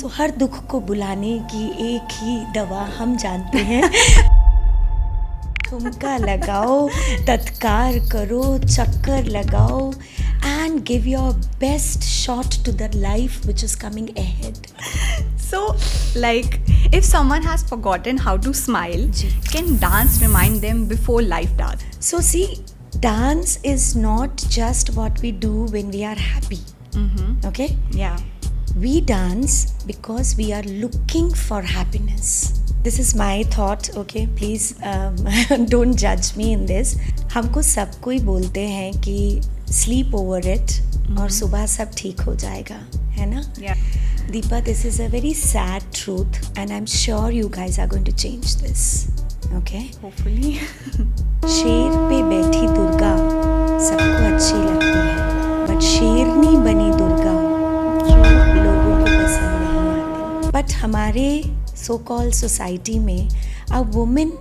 सो हर दुख को बुलाने की एक ही दवा हम जानते हैं। ठुमका लगाओ, तत्कार करो, चक्कर लगाओ and give your best shot to the life which is coming ahead. So, like, if someone has forgotten how to smile, ji. can dance remind them before life does? So see, dance is not just what we do when we are happy. Okay? Yeah. We dance because we are looking for happiness. This is my thought, okay? Please don't judge me in this. हमको सब कोई बोलते हैं कि sleep over it और सुबह सब ठीक हो जाएगा, है ना? Yeah. Deepa, this is a very sad truth and I'm sure you guys are going to change this. Okay? Hopefully. शेर पे बैठी दुर्गा सबको अच्छी लगती है, बट शेरनी बनी दुर्गा लोगों को पसंद नहीं आती. बट हमारे so called society में a woman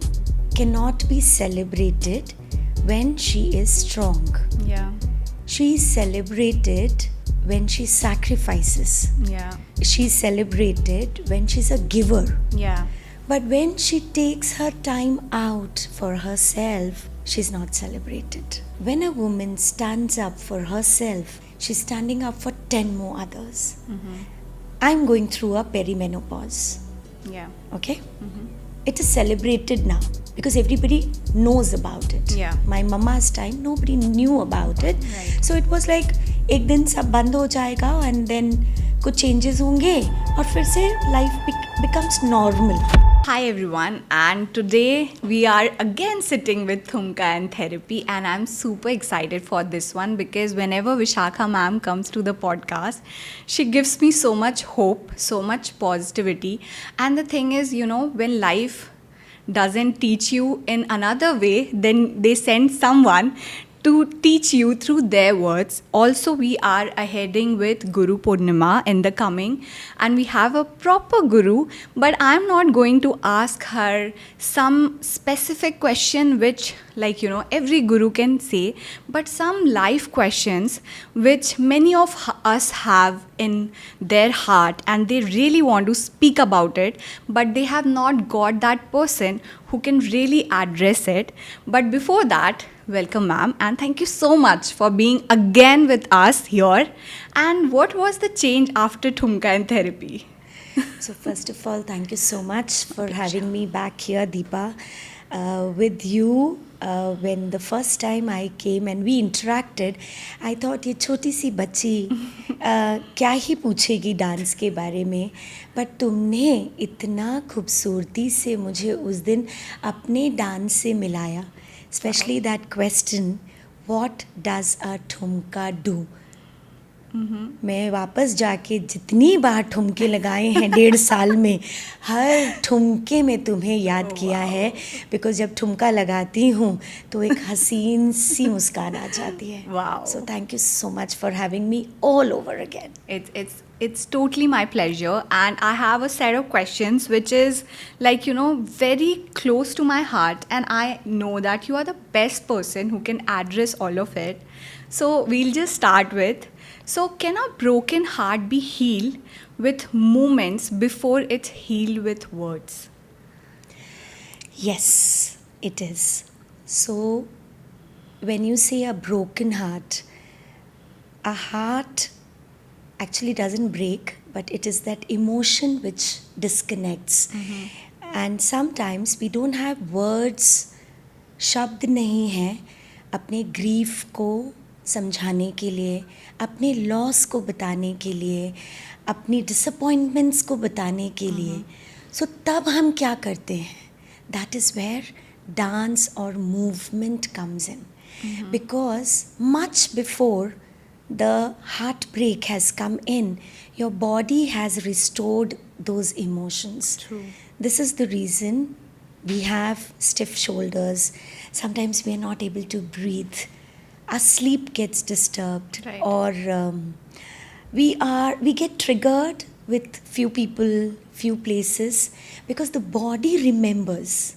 cannot be celebrated when she is strong. Yeah. She is celebrated when she sacrifices. Yeah. She is celebrated when she's a giver. Yeah. But when she takes her time out for herself, she's not celebrated. When a woman stands up for herself, she's standing up for 10 more others. I'm going through a perimenopause. Yeah. Okay? It is celebrated now because everybody knows about it. Yeah. My mama's time, nobody knew about it. Right. So it was like एक दिन सब बंद हो जाएगा and then कुछ changes होंगे और फिर से life becomes normal. Hi everyone, and today we are again sitting with Thumka and Therapy, and I'm super excited for this one because whenever Vishakha ma'am comes to the podcast, she gives me so much hope, so much positivity. And the thing is, you know, when life doesn't teach you in another way, then they send someone to teach you through their words. Also, we are heading with Guru Purnima in the coming, and we have a proper guru, but I'm not going to ask her some specific question which, like, you know, every guru can say, but some life questions which many of us have in their heart and they really want to speak about it, but they have not got that person who can really address it. But before that, welcome ma'am, and thank you so much for being again with us here. And what was the change after Thumka and Therapy? So first of all, thank you so much for having me back here, Deepa. With you, when the first time I came and we interacted, I thought ये छोटी सी बच्ची क्या ही पूछेगी dance के बारे में, but तुमने इतना खूबसूरती से मुझे उस दिन अपने डांस से मिलाया. Especially that question, what does a ठुमका do? मैं वापस जाके जितनी बार ठुमके लगाए हैं 1.5 साल में, हर ठुमके में तुम्हें याद किया है, बिकॉज जब ठुमका लगाती हूँ तो एक हसीन सी मुस्कान आ जाती है. Wow. So thank you so much for having me all over again. It's totally my pleasure, and I have a set of questions which is, like, you know, very close to my heart, and I know that you are the best person who can address all of it. So we'll just start with, so can a broken heart be healed with moments before it's healed with words? Yes, it is. So when you say a broken heart, a heart actually doesn't break, but it is that emotion which disconnects. And sometimes we don't have words, शब्द नहीं हैं अपने grief को समझाने के लिए, अपने loss को बताने के लिए, अपनी डिसअपॉइंटमेंट्स को बताने के लिए. सो तब हम क्या करते हैं? दैट इज़ वेयर डांस और movement comes in, because much before the heartbreak has come in, your body has restored those emotions. True. This is the reason we have stiff shoulders. Sometimes we are not able to breathe. Our sleep gets disturbed. Right. Or we get triggered with few people, few places, because the body remembers.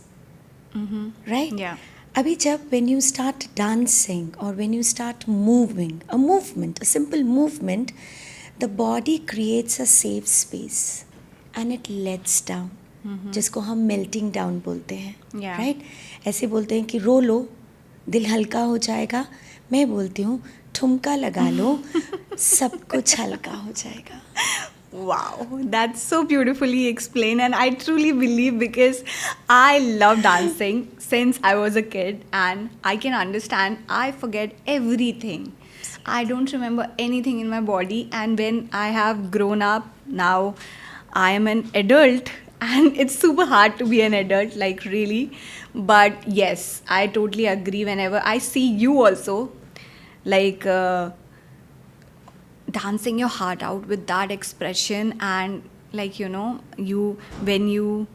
Right? Yeah. अभी जब when you start dancing or when you start moving, a simple movement, the body creates a safe space. and it lets down, जिसको हम melting down बोलते हैं, Yeah. right? ऐसे बोलते हैं कि रो लो, दिल हल्का हो जाएगा. मैं बोलती हूँ ठुमका लगा लो, सब कुछ हल्का हो जाएगा. Wow, that's so beautifully explained, and I truly believe because I love dancing since I was a kid, and I can understand I forget everything. I don't remember anything in my body, and when I have grown up, now I am an adult, and it's super hard to be an adult, like really. But yes, I totally agree. Whenever I see you also, like. Dancing your heart out with that expression, and like you when you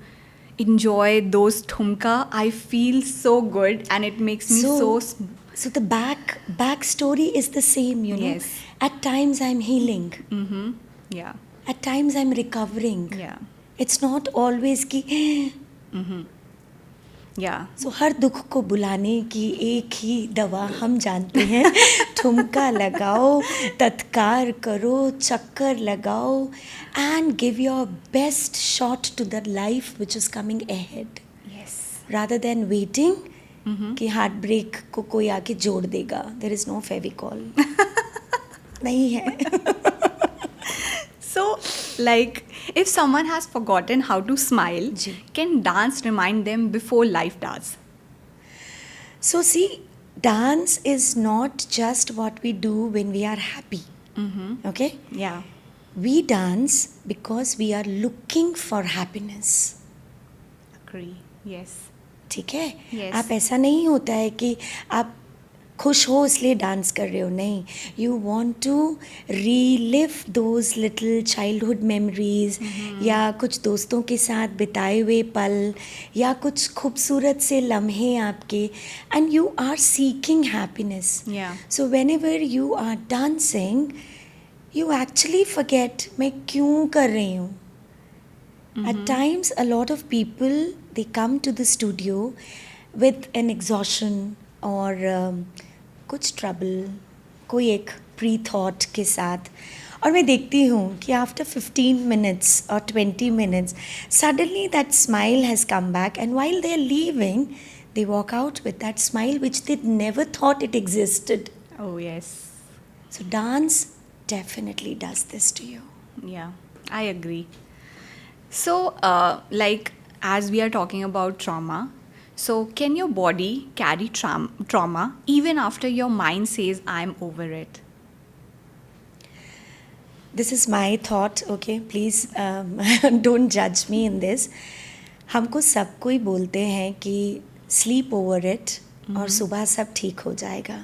enjoy those thumka, I feel so good, and it makes me so So the back story is the same, you know. Yes. At times I'm healing. yeah At times I'm recovering. yeah It's not always कि yeah सो हर दुख को बुलाने की एक ही दवा हम जानते हैं. ठुमका लगाओ, तत्कार करो, चक्कर लगाओ, and give your best shot to the life which is coming ahead, yes rather than waiting कि हार्ट ब्रेक को कोई आके जोड़ देगा. There is no Fevicol. नहीं है. So, like, if someone has forgotten how to smile, ji. can dance remind them before life does? So see, dance is not just what we do when we are happy. Okay? Yeah. We dance because we are looking for happiness. Agree. Yes. ठीक है. Yes. आप ऐसा नहीं होता है कि आप खुश हो इसलिए डांस कर रहे हो. नहीं, you want to relive those little childhood memories, या कुछ दोस्तों के साथ बिताए हुए पल, या कुछ खूबसूरत से लम्हे आपके, and you are seeking happiness. Yeah. So whenever you are dancing, you actually forget मैं क्यों कर रही हूँ. At times, a lot of people, they come to the studio with an exhaustion or कुछ trouble, कोई एक pre-thought के साथ. और मैं देखती हूँ कि after 15 minutes or 20 minutes, suddenly that smile has come back, and while they are leaving, they walk out with that smile which they never thought it existed. Oh, yes. So dance definitely does this to you. Yeah, I agree. So, like, as we are talking about trauma, so can your body carry trauma even after your mind says, I'm over it? This is my thought, okay? Please don't judge me in this. हमको सब कोई बोलते हैं कि sleep over it और सुबह सब ठीक हो जाएगा,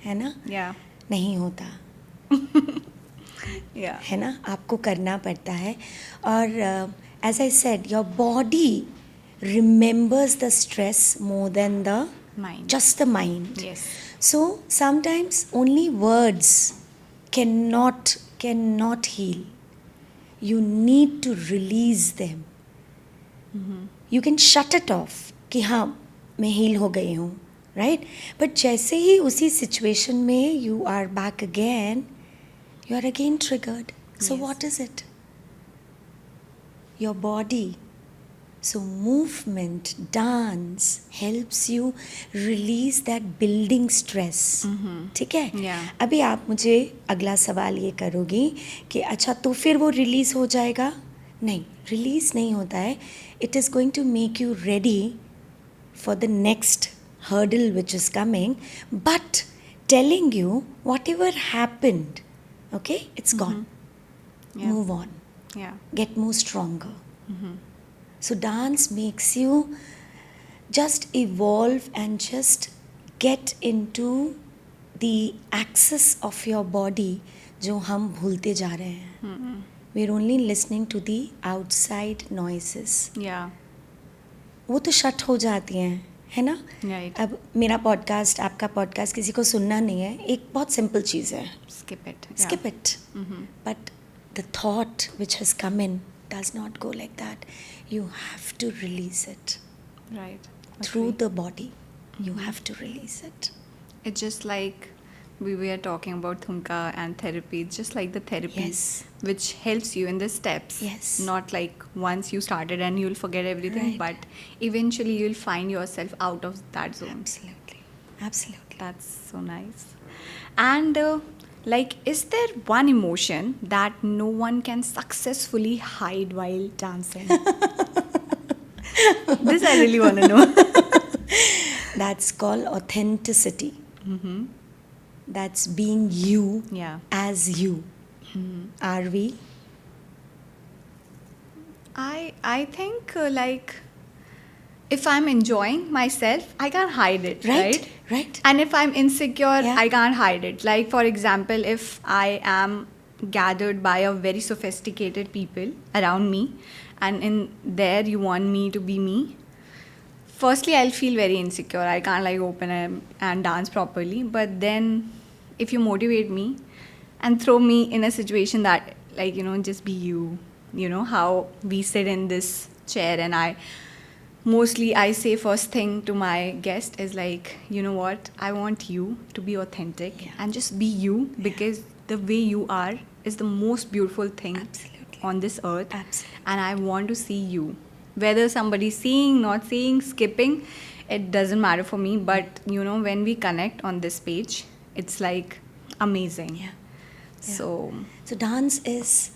है ना? Yeah. नहीं होता. Yeah. है ना, आपको करना पड़ता है. और as I said, your body remembers the stress more than the Mind. just the mind. Yes. So sometimes only words cannot heal. You need to release them. You can shut it off कि हाँ मैं heal हो गई हूँ, right? But जैसे ही उसी situation में you are back again, you are again triggered. So Yes. what is it? Your body. So movement, dance helps you release that building stress. ठीक है? Yeah. अभी आप मुझे अगला सवाल ये करोगी कि अच्छा तो फिर वो रिलीज़ हो जाएगा. नहीं, रिलीज़ नहीं होता है. It is going to make you ready for the next hurdle which is coming, but telling you whatever happened, okay, it's gone. Yeah. Move on. Yeah. Get more stronger. So dance makes you just evolve and just get into the axis of your body जो हम भूलते जा रहे हैं. We're only listening to the outside noises. Yeah. वो तो shut हो जाती हैं, है ना? Right. अब मेरा पॉडकास्ट, आपका पॉडकास्ट किसी को सुनना नहीं है, एक बहुत सिंपल चीज़ है. Skip it. Yeah. Skip it. But the thought which has come in does not go like that. You have to release it Right. through Agree. the body. You have to release it. It's just like we were talking about Thumka and therapy. It's just like the therapy Yes. which helps you in the steps. Yes. Not like once you started and you'll forget everything, Right. but eventually you'll find yourself out of that zone. Absolutely. Absolutely. That's so nice. And like, is there one emotion that no one can successfully hide while dancing? This I really want to know. That's called authenticity. That's being you Yeah. as you. Are we? I think like if I'm enjoying myself, I can't hide it, Right? right? Right. And if I'm insecure, Yeah. I can't hide it. Like for example, if I am gathered by a very sophisticated people around me, and in there you want me to be me, firstly I'll feel very insecure. I can't like open and dance properly. But then if you motivate me and throw me in a situation that, like, you know, just be you, you know how we sit in this chair, and I say first thing to my guest is like, you know what, I want you to be authentic. Yeah. And just be you, because the way you are is the most beautiful thing Absolutely. on this earth. Absolutely. And I want to see you, whether somebody's seeing, not seeing, skipping, it doesn't matter for me. But you know, when we connect on this page, it's like amazing. Yeah. So So dance is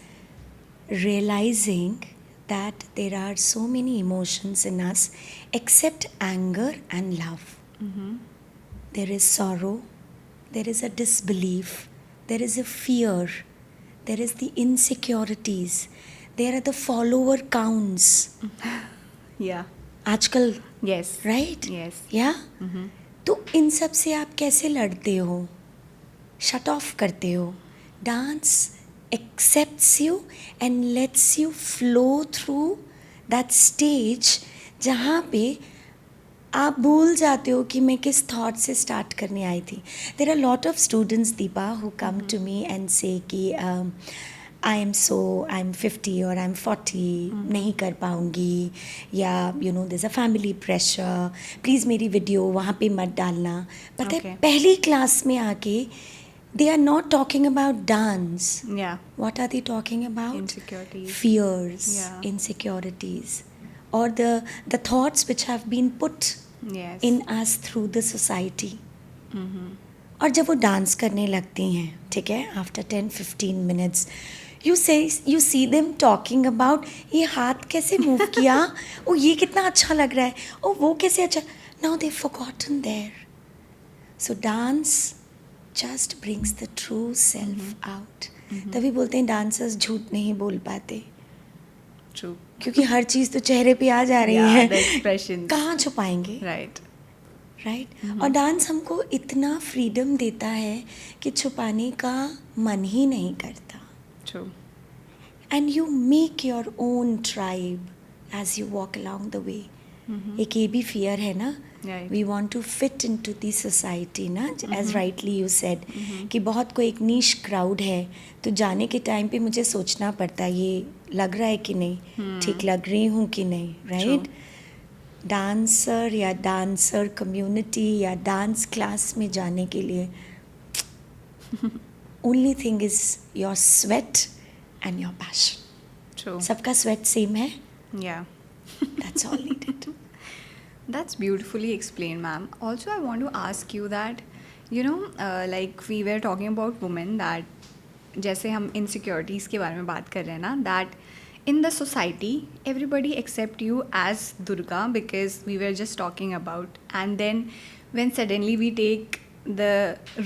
realizing that there are so many emotions in us except anger and love. There is sorrow, there is a disbelief, there is a fear, there is the insecurities, there are the follower counts. yeah. आजकल Yes. Right Yes. या तो इन सब से आप कैसे लड़ते हो, shut off करते हो? Dance accepts you and let's you flow through that stage जहाँ पे आप भूल जाते हो कि मैं किस थॉट से स्टार्ट करने आई थी. There are lot of students Deepa who come to me and say कि आई एम 50 और आई एम 40, नहीं कर पाऊँगी, या you know this a family pressure, please मेरी वीडियो वहाँ पे मत डालना. पता है Okay. पहली क्लास में आके they are not talking about dance. Yeah. What are they talking about? Insecurities. Fears, Yeah. insecurities, or the thoughts which have been put Yes. in us through the society. और जब वो dance करने लगती हैं, ठीक है, after 10-15 minutes you see them talking about ये हाथ कैसे मूव किया, ओ ये कितना अच्छा लग रहा है, ओ वो कैसे अच्छा. Now they forgotten there. So dance just brings the true self out. तभी बोलते हैं डांसर्स झूठ नहीं बोल पाते, True. क्योंकि हर चीज़ तो चेहरे पे आ जा रही Yeah, है. the expressions. कहाँ छुपाएंगे, Right. राइट? और डांस हमको इतना फ्रीडम देता है कि छुपाने का मन ही नहीं करता. True. And you make your own tribe as you walk along the way. एक ये भी फियर है ना, Right. We want to fit in to the society ना, एज राइटली यू सेड कि बहुत कोई एक नीश क्राउड है, तो जाने के टाइम पे मुझे सोचना पड़ता है ये लग रहा है कि नहीं, ठीक लग रही हूँ कि नहीं, राइट? डांसर या डांसर कम्युनिटी या डांस क्लास में जाने के लिए only thing is your sweat and your passion. True. सबका स्वेट सेम है, Yeah. That's all needed. That's beautifully explained, ma'am. Also, I want to ask you that, you know, like we were talking about women, that जैसे हम insecurities के बारे में बात कर रहे हैं ना, that in the society everybody accept you as Durga, because we were just talking about, and then when suddenly we take the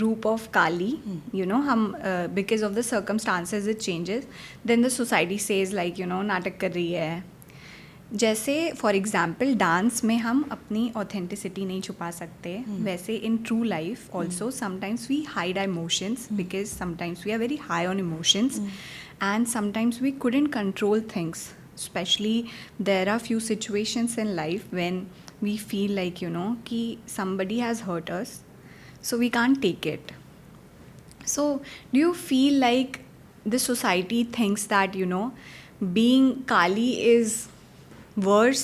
roop of Kali, you know, हम because of the circumstances it changes, then the society says like, you know, नाटक कर रही है. जैसे for example dance में हम अपनी authenticity नहीं छुपा सकते, वैसे in true life also sometimes we hide our emotions, because sometimes we are very high on emotions, and sometimes we couldn't control things. Especially there are few situations in life when we feel like, you know, कि somebody has hurt us, so we can't take it. So do you feel like the society thinks that, you know, being Kali is worse?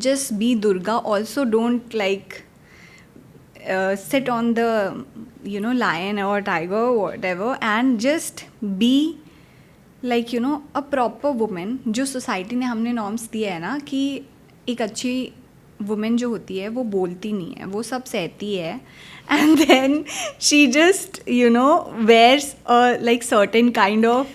Just be Durga. Also don't like sit on the lion or tiger or whatever and just be like a proper woman. जो society ने हमने norms दिए है ना कि एक अच्छी women जो होती है वो बोलती नहीं है, वो सब सहती है, and then she just wears like certain kind of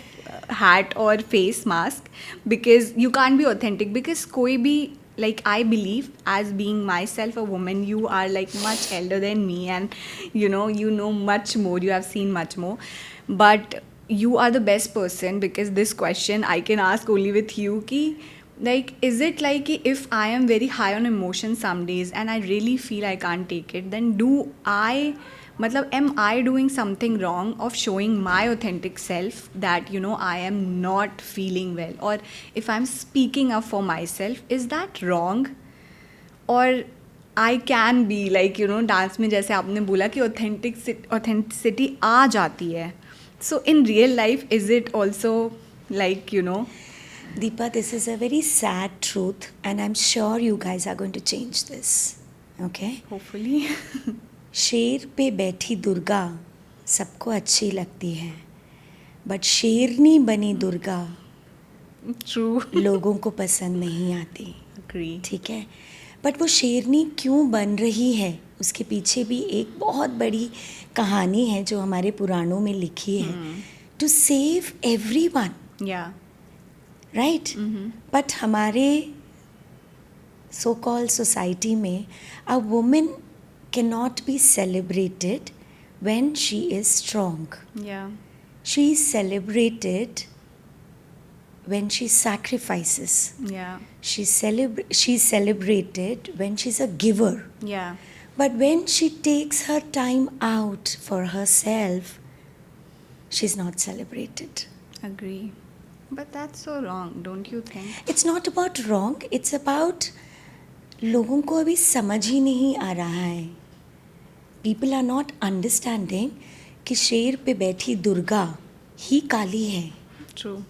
hat or face mask because you can't be authentic, because koi bhi, like I believe, as being myself a woman, you are like much elder than me, and you know much more, you have seen much more, but you are the best person, because this question I can ask only with you ki, like, is it like कि if I am very high on emotion some days and I really feel I can't take it, then am I doing something wrong of showing my authentic self that I am not feeling well, or if I'm speaking up for myself, is that wrong? Or I can be like dance में जैसे आपने बोला कि authenticity आ जाती है, so in real life is it also like Deepa, this is a very sad truth, and I'm sure you guys are going to change this. Okay? hopefully शेर पे बैठी दुर्गा सबको अच्छी लगती है, बट शेरनी बनी दुर्गा true लोगों को पसंद नहीं आती. agree ठीक है, बट वो शेरनी क्यों बन रही है उसके पीछे भी एक बहुत बड़ी कहानी है जो हमारे पुराणों में लिखी है. To save everyone, yeah right. But हमारे सो कॉल्ड सोसाइटी में a women can not be celebrated when she is strong. yeah she is celebrated when she sacrifices. yeah She's celebrated when she's a giver. yeah But when she takes her time out for herself, she's not celebrated. agree, but that's so wrong, don't you think? It's not about wrong, it's about लोगों को अभी समझ ही नहीं आ रहा है. People are not understanding कि शेर पे बैठी दुर्गा ही काली है. True.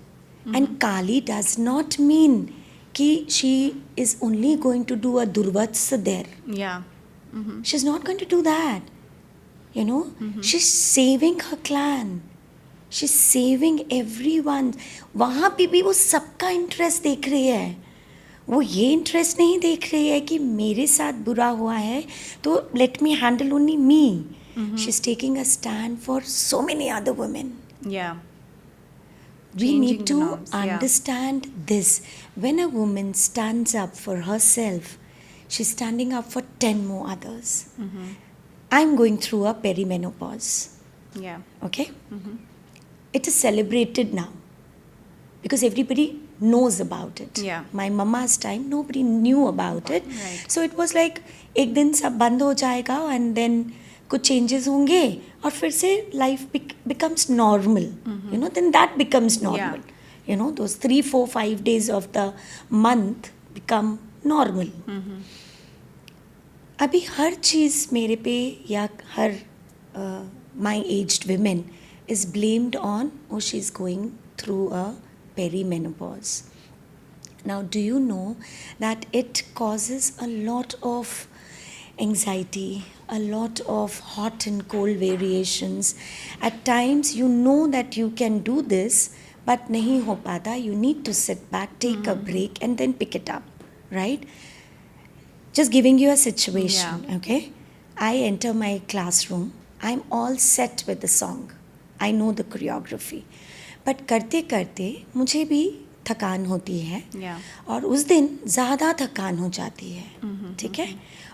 And Kali does not mean कि she is only going to do a durvatsa there. Yeah. She's not going to do that. You know, she's saving her clan. She's saving everyone. वहाँ पे भी वो सबका interest देख रही है. वो ये इंटरेस्ट नहीं देख रही है कि मेरे साथ बुरा हुआ है तो let me handle only me. She's taking a stand for so many other women. Yeah. We Changing need the to norms, yeah. understand this. When a woman stands up for herself, she's standing up for 10 more others. I'm going through a perimenopause. Yeah. Okay? It is celebrated now because everybody knows about it. Yeah. My mama's time, nobody knew about it. Right. So it was like, एक दिन सब बंद हो जाएगा and then कुछ changes होंगे और फिर से life becomes normal. You know, then that becomes normal. Yeah. You know, those 3, 4, 5 days of the month become normal. अभी हर चीज़ मेरे पे या हर my aged women is blamed on, oh, she's going through a perimenopause. Now, do you know that it causes a lot of anxiety, a lot of hot and cold variations. At times, you know that you can do this, but nahi ho pata. You need to sit back, take a break, and then pick it up, right? Just giving you a situation, okay? I enter my classroom. I'm all set with the song. I know the choreography. But करते करते मुझे भी थकान होती है. Yeah. और उस दिन ज़्यादा थकान हो जाती है. ठीक है?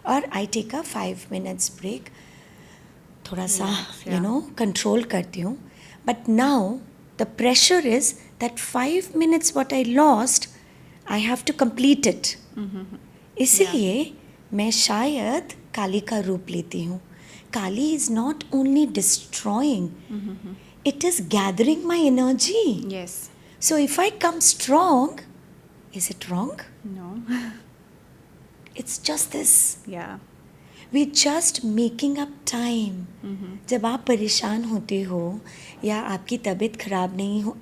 और I take a 5 minutes break. थोड़ा सा you know control करती हूँ. But now the pressure is that 5 minutes what I lost, I have to complete it. इसलिए मैं शायद काली का रूप लेती हूँ. Kali is not only destroying, it is gathering my energy. Yes. So if I come strong, is it wrong? No. It's just this. Yeah. We just making up time. जब आप परेशान होते हो या आपकी तबीयत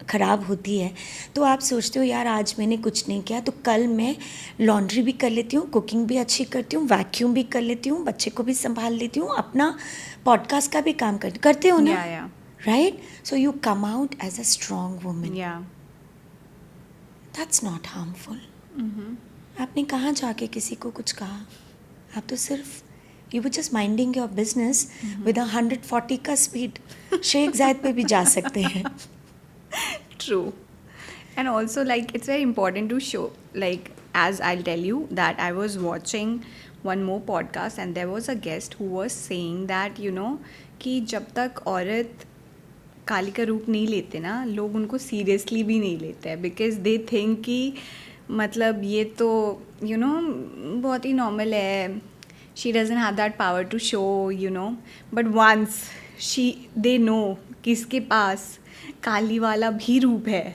ख़राब होती है तो आप सोचते हो यार आज मैंने कुछ नहीं किया तो कल मैं लॉन्ड्री भी कर लेती हूँ, कुकिंग भी अच्छी करती हूँ, वैक्यूम भी कर लेती हूँ, बच्चे को भी संभाल लेती हूँ, अपना पॉडकास्ट का भी काम करते हो ना. Yeah. Right. So you come out as a strong woman. Yeah. That's not harmful. आपने कहाँ जाके किसी को कुछ कहा? आप तो सिर्फ you were just minding your business with 140 का स्पीड. शेख जायद पे भी जा सकते हैं. True. And also, like, it's very important to show, like, as I'll tell you, that I was watching one more podcast and there was a guest who was saying that, you know, कि जब तक औरत काली का रूप नहीं लेते ना, लोग उनको सीरियसली भी नहीं लेते हैं, बिकॉज दे थिंक कि मतलब ये तो यू नो बहुत ही नॉर्मल है, she doesn't have that power to show, you know. But once they know कि इसके पास काली वाला भी रूप है,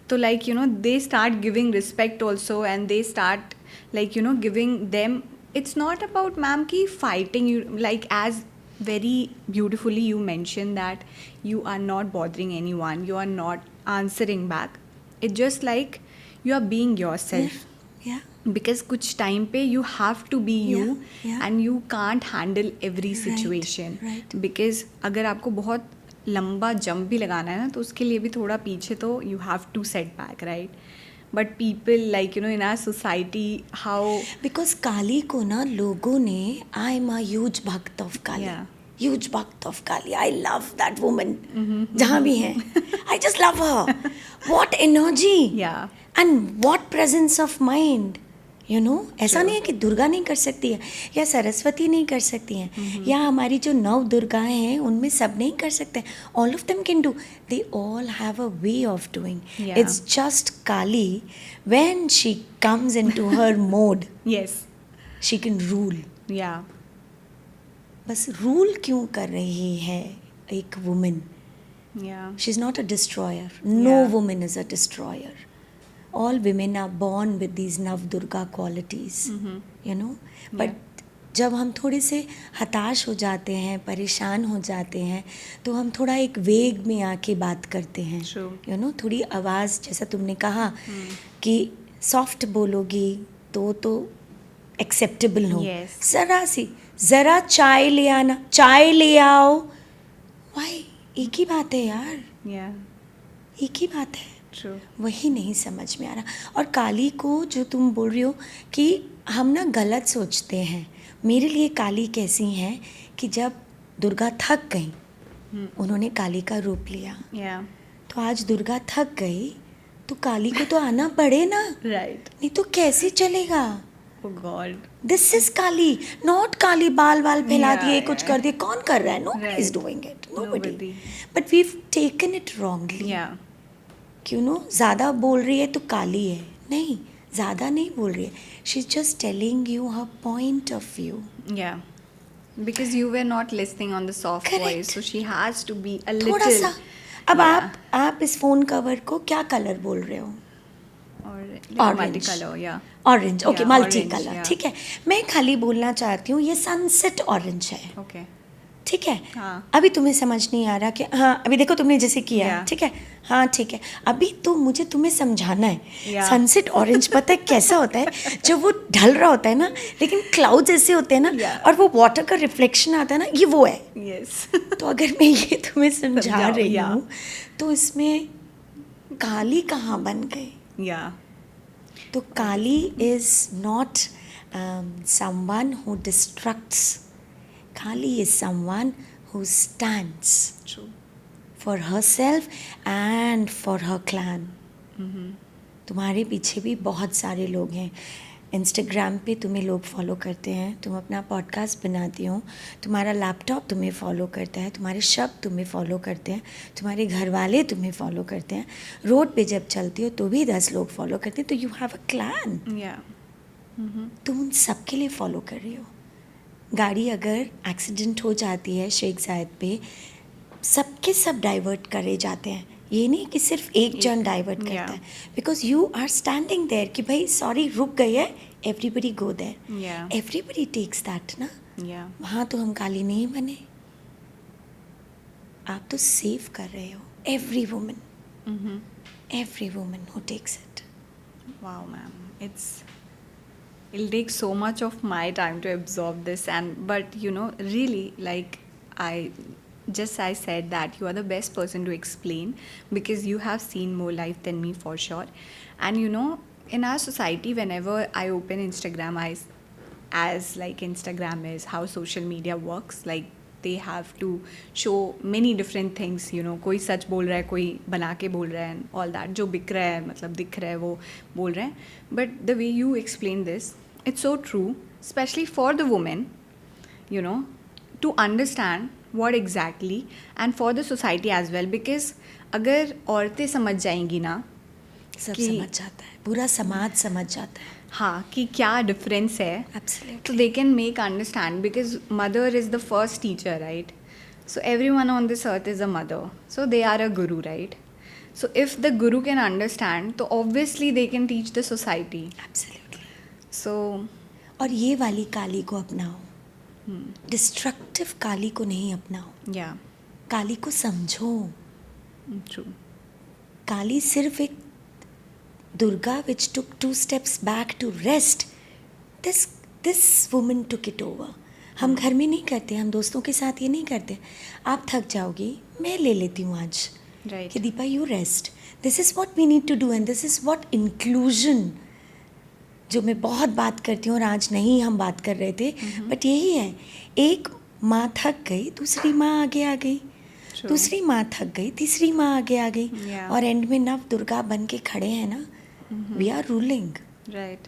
तो like you know they start giving respect also and they start like you know giving them. It's not about ma'am ki fighting you, like as very beautifully you mentioned that you are not bothering anyone, you are not answering back, it's just like you are being yourself. Yeah. Because कुछ time पे you have to be you. Yeah. And you can't handle every Right, situation. right. Because अगर आपको बहुत लंबा jump भी लगाना है ना तो उसके लिए भी थोड़ा पीछे तो you have to set back, right? But people, like you know, in our society, how because Kali को ना लोगों ने, आई एम अ ह्यूज भक्त ऑफ काली, Yeah. ह्यूज भक्त of Kali, I love that woman. जहाँ भी है I just love her. What energy Yeah. And what presence of mind. You know, ऐसा True. नहीं है कि दुर्गा नहीं कर सकती है या सरस्वती नहीं कर सकती हैं या हमारी जो 9 दुर्गाएं हैं उनमें सब नहीं कर सकते. All of them can do. They all have a way of doing. Yeah. It's just Kali when she comes into her mode Yes. She can rule. Yeah. बस रूल क्यों कर रही है एक woman? Yeah. She is not a destroyer. No Yeah. Woman is a destroyer. All women are born with these Nav Durga qualities, you know. But जब हम थोड़े से हताश हो जाते हैं, परेशान हो जाते हैं, तो हम थोड़ा एक वेग में आके बात करते हैं. True. You know, थोड़ी आवाज़, जैसा तुमने कहा कि सॉफ्ट बोलोगी तो एक्सेप्टेबल हो. Yes. ज़रा चाय ले आना, चाय ले आओ. वाई, एक ही बात है यार, Yeah. एक ही बात है. True. वही नहीं समझ में आ रहा. और काली को जो तुम बोल रही हो कि हम ना गलत सोचते हैं. मेरे लिए काली कैसी हैं कि जब दुर्गा थक गई उन्होंने काली का रूप लिया. Yeah. तो आज दुर्गा थक गई तो काली को तो आना पड़े ना, Right. नहीं तो कैसे चलेगा? Oh God. This is Kali, not Kali बाल फैला Yeah, दिए, कुछ yeah. कर दिए. कौन कर रहा है? No Right. Is doing it. Nobody. Nobody. But we have taken it wrongly. Yeah. क्यों नो, ज़्यादा बोल रही है तो काली है. नहीं, ज़्यादा नहीं बोल रही है. She is just telling you her point of view. Yeah. Because you were not listening on the soft Correct. voice, so she has to be a little. थोड़ा सा. अब Yeah. आप इस फोन कवर को क्या कलर बोल रहे हो? Or like Orange. multicolor, yeah. Orange. Okay, Yeah, multi orange, colour. yeah. ठीक है. मैं खाली बोलना चाहती हूँ ये सनसेट ऑरेंज है. Okay. ठीक है. हाँ. अभी तुम्हें समझ नहीं आ रहा कि हाँ, अभी देखो तुमने जैसे किया है. Yeah. ठीक है. हाँ ठीक है. अभी तो मुझे तुम्हें समझाना है. Yeah. सनसेट ऑरेंज पता है कैसा होता है? जब वो ढल रहा होता है ना, लेकिन क्लाउड्स ऐसे होते हैं ना, Yeah. और वो वाटर का रिफ्लेक्शन आता है ना, ये वो है. Yes. तो अगर मैं ये तुम्हें समझा समझाओ, रही yeah. हूँ तो इसमें काली कहाँ बन गई? Yeah. तो Kali is not someone who destructs. Kali is someone who stands True. For herself and for her clan. तुम्हारे पीछे भी बहुत सारे लोग हैं. इंस्टाग्राम पे तुम्हें लोग फॉलो करते हैं, तुम अपना पॉडकास्ट बनाती हो, तुम्हारा लैपटॉप तुम्हें फॉलो करता है, तुम्हारे शब्द तुम्हें फॉलो करते हैं, तुम्हारे घर वाले तुम्हें फॉलो करते हैं, रोड पे जब चलती हो तो भी 10 लोग फॉलो करते हैं. तो you have a clan. Yeah. तुम उन सबके लिए फॉलो कर रही हो. गाड़ी अगर एक्सीडेंट हो जाती है शेख जायद पे, सबके सब डाइवर्ट करे जाते हैं. ये नहीं कि सिर्फ एक जन डाइवर्ट करता Yeah. है. Because you are standing there कि भाई सॉरी रुक गई है, everybody go there. Yeah. Everybody takes that ना. Yeah. वहाँ तो हम काली नहीं बने. आप तो सेव कर रहे हो every woman. Mm-hmm. Every woman who takes it. Wow, ma'am. It'll take so much of my time to absorb this, but really, like I said that you are the best person to explain because you have seen more life than me for sure. And in our society, whenever I open Instagram, as like Instagram is how social media works, like they have to show many different things, कोई सच बोल रहा है, कोई बना के बोल रहा है, and all that. जो बिक रहा है, मतलब दिख रहा है, वो बोल रहे हैं. But the way you explain this, it's so true, especially for the women, to understand what exactly, and for the society as well, because अगर औरतें समझ जाएंगी ना सब कि समझ जाता है, पूरा समाज समझ जाता है. हाँ कि क्या डिफरेंस है, Absolutely. so they can make understand, because mother is the first teacher, right? So everyone on this earth is a mother, so they are a guru, right? So if the guru can understand, so obviously they can teach the society. Absolutely. So और ये वाली काली को अपनाओ, destructive काली को नहीं अपनाओ. yeah, काली को समझो. true. काली सिर्फ एक Durga which took 2 steps back to rest. This woman took it over. हम घर में नहीं करते, हम दोस्तों के साथ ये नहीं करते. आप थक जाओगी, मैं ले लेती हूँ आज Right. कि Deepa you rest. This is what we need to do and this is what inclusion, जो मैं बहुत बात करती हूँ और आज नहीं हम बात कर रहे थे, बट यही है. एक माँ थक गई, दूसरी माँ आगे आ गई. True. दूसरी माँ थक गई, तीसरी माँ आगे आ गई. Yeah. और एंड में नव दुर्गा बन के खड़े हैं ना. We are ruling Right.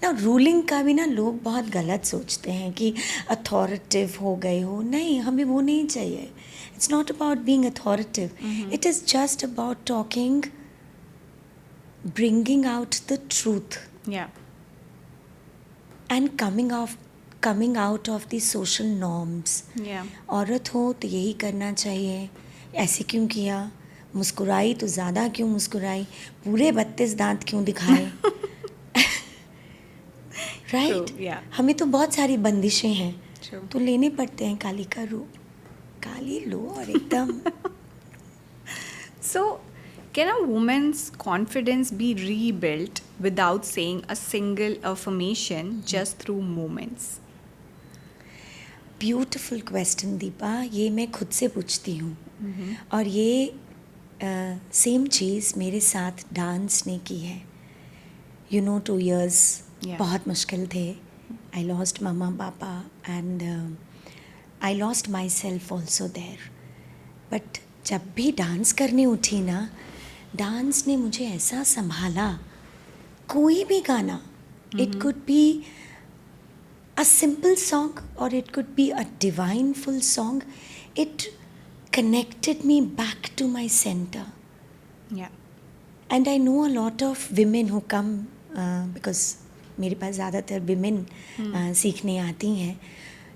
ना. रूलिंग का भी ना लोग बहुत गलत सोचते हैं कि अथॉरिटिव हो गए हो. नहीं, हमें वो नहीं चाहिए. It's not about being authoritative. It is just about talking, bringing out the truth Yeah. And coming out of the social norms. Yeah. औरत हो तो यही करना चाहिए. ऐसे क्यों किया, मुस्कुराई तो ज़्यादा क्यों मुस्कुराई, पूरे 32 दांत क्यों दिखाए. राइट. True, yeah. हमें तो बहुत सारी बंदिशें हैं, True. तो लेने पड़ते हैं काली का रूप. काली लो और एकदम. So, can a woman's confidence be rebuilt without saying a single affirmation, just through moments? Beautiful question Deepa. ये मैं खुद से पूछती हूँ. और ये सेम चीज़ मेरे साथ डांस ने की है. 2 years Yeah. बहुत मुश्किल थे. आई lost mamma papa and I lost myself also there. But जब भी डांस करने उठी ना, डांस ने मुझे ऐसा संभाला. कोई भी गाना, it could be a simple song or it could be a divine full song, it connected me back to my center. Yeah. And I know a lot of women who come because मेरे पास ज़्यादातर women सीखने आती हैं.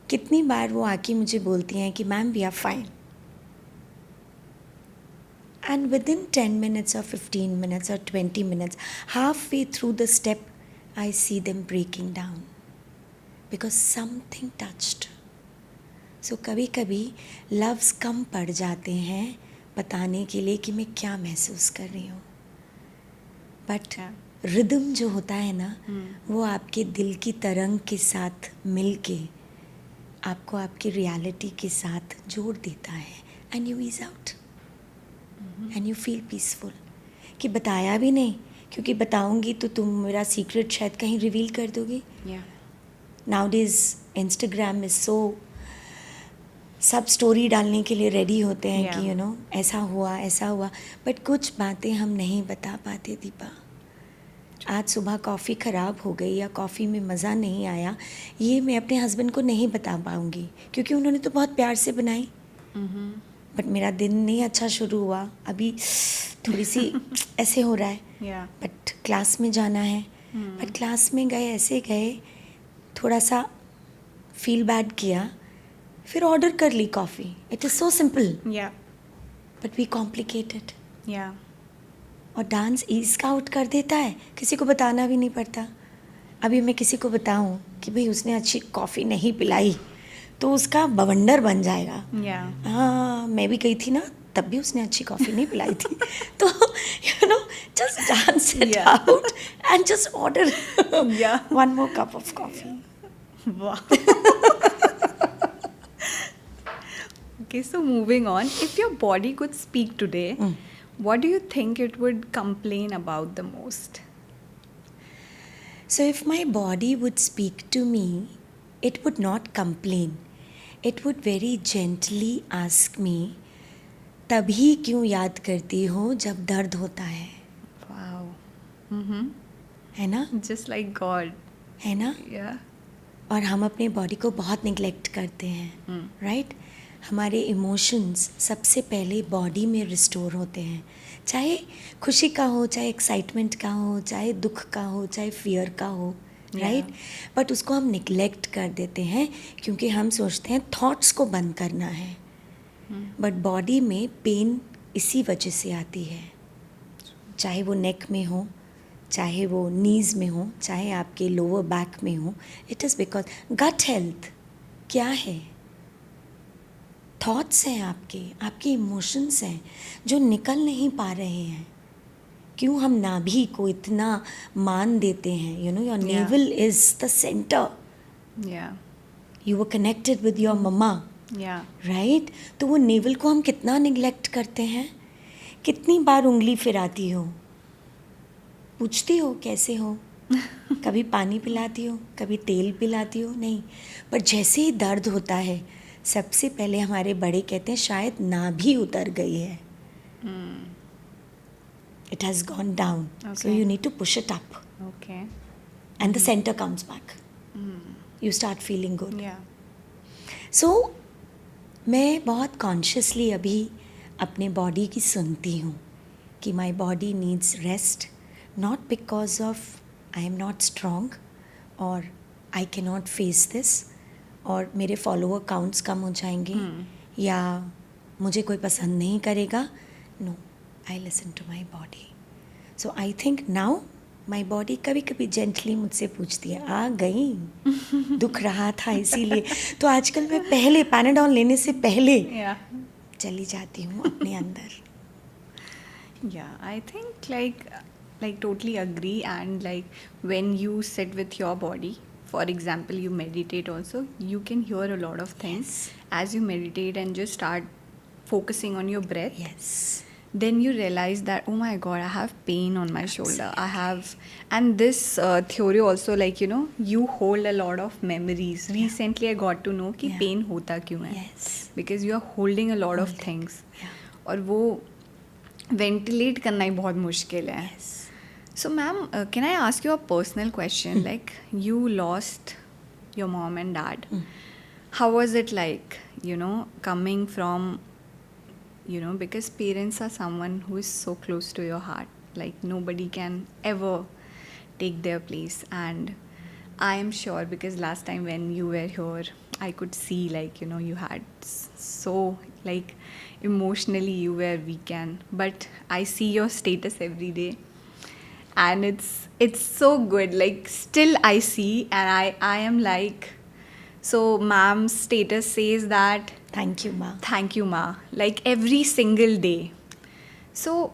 कितनी बार वो आके मुझे बोलती हैं कि ma'am we are fine, and within 10 minutes or 15 minutes or 20 minutes, halfway through the step, I see them breaking down. Because something touched. So कभी कभी लफ्ज़ कम पड़ जाते हैं बताने के लिए कि मैं क्या महसूस कर रही हूँ. बट रिदम जो होता है ना, वो आपके दिल की तरंग के साथ मिल के आपको आपकी रियलिटी के साथ जोड़ देता है. And you ease out and you feel peaceful. कि बताया भी नहीं, क्योंकि बताऊँगी तो तुम मेरा सीक्रेट शायद कहीं रिवील कर दोगी. Yeah. Nowadays Instagram is so, सब स्टोरी डालने के लिए रेडी होते हैं Yeah. कि ऐसा हुआ. बट कुछ बातें हम नहीं बता पाते दीपा. आज सुबह कॉफ़ी ख़राब हो गई या कॉफ़ी में मज़ा नहीं आया, ये मैं अपने हस्बैंड को नहीं बता पाऊँगी, क्योंकि उन्होंने तो बहुत प्यार से बनाई. बट मेरा दिन नहीं अच्छा शुरू हुआ, अभी थोड़ी सी ऐसे हो रहा है. Yeah. बट क्लास में जाना है. बट क्लास में ऐसे गए, थोड़ा सा फील बैड किया, फिर ऑर्डर कर ली coffee. It is so simple Yeah. But we complicated. Yeah. और डांस ईज आउट कर देता है, किसी को बताना भी नहीं पड़ता. अभी मैं किसी को बताऊं कि भाई उसने अच्छी कॉफ़ी नहीं पिलाई, तो उसका बवंडर बन जाएगा. Yeah. हाँ, मैं भी गई थी ना, तब भी उसने अच्छी कॉफ़ी नहीं पिलाई थी. तो just dance it Yeah. out and just order Yeah. one more cup of coffee. Wow. Okay, so moving on. If your body could speak today, what do you think it would complain about the most? So if my body would speak to me, it would not complain. It would very gently ask me, तभी क्यों याद करती हो जब दर्द होता है. Wow. Mm-hmm. है ना? Just like God. है ना? Yeah. और हम अपने बॉडी को बहुत निगलेक्ट करते हैं, राइट? हमारे इमोशंस सबसे पहले बॉडी में रिस्टोर होते हैं, चाहे खुशी का हो, चाहे एक्साइटमेंट का हो, चाहे दुख का हो, चाहे फियर का हो, राइट? बट उसको हम निगलेक्ट कर देते हैं क्योंकि हम सोचते हैं थॉट्स को बंद करना है. बट बॉडी में पेन इसी वजह से आती है, चाहे वो नेक में हो, चाहे वो नीज़ में हो, चाहे आपके लोअर बैक में हो. It is because gut health क्या है? थॉट्स हैं आपके इमोशंस हैं जो निकल नहीं पा रहे हैं. क्यों हम नाभि को इतना मान देते हैं? Your navel is the centre. Yeah. You were connected with your mamma, Yeah. Right? तो वो नेवल को हम कितना निगलेक्ट करते हैं. कितनी बार उंगली फिराती हो, पूछती हो कैसे हो, कभी पानी पिलाती हो, कभी तेल पिलाती हो? नहीं. पर जैसे ही दर्द होता है, सबसे पहले हमारे बड़े कहते हैं शायद नाभि उतर गई है. It has gone down, so Okay. You need to push it up Okay. And the centre comes back. You start feeling good. Yeah. So मैं बहुत कॉन्शियसली अभी अपने बॉडी की सुनती हूँ कि my body needs rest, not because of I am not strong और I can not face this, और मेरे फॉलोअर काउंट्स कम हो जाएंगे या मुझे कोई पसंद नहीं करेगा. No, I listen to my body. So I think now my body कभी कभी जेंटली मुझसे पूछती है, आ गई, दुख रहा था इसीलिए. तो आजकल मैं पहले पैनाडॉल लेने से पहले Yeah. चली जाती हूँ अपने अंदर. Yeah, I think like totally agree. And like when you sit with your body, for example, you meditate also, you can hear a lot of things. As you meditate and just start focusing on your breath, Yes. then you realize that, oh my god, I have pain on my shoulder. I have, and this theory also, like you hold a lot of memories. Recently I got to know कि Yeah. pain होता क्यों है. Yes. Because you are holding a lot of things. Yeah. और वो ventilate करना ही बहुत मुश्किल है. Yes. So ma'am, can I ask you a personal question? Like you lost your mom and dad. How was it like, coming from, because parents are someone who is so close to your heart. Like nobody can ever take their place. And I am sure, because last time when you were here, I could see like, you had so like emotionally you were weakened. But I see your status every day. And it's so good. Like still I see and I am like, so ma'am's status says that Thank you, Ma. thank you ma, like every single day. So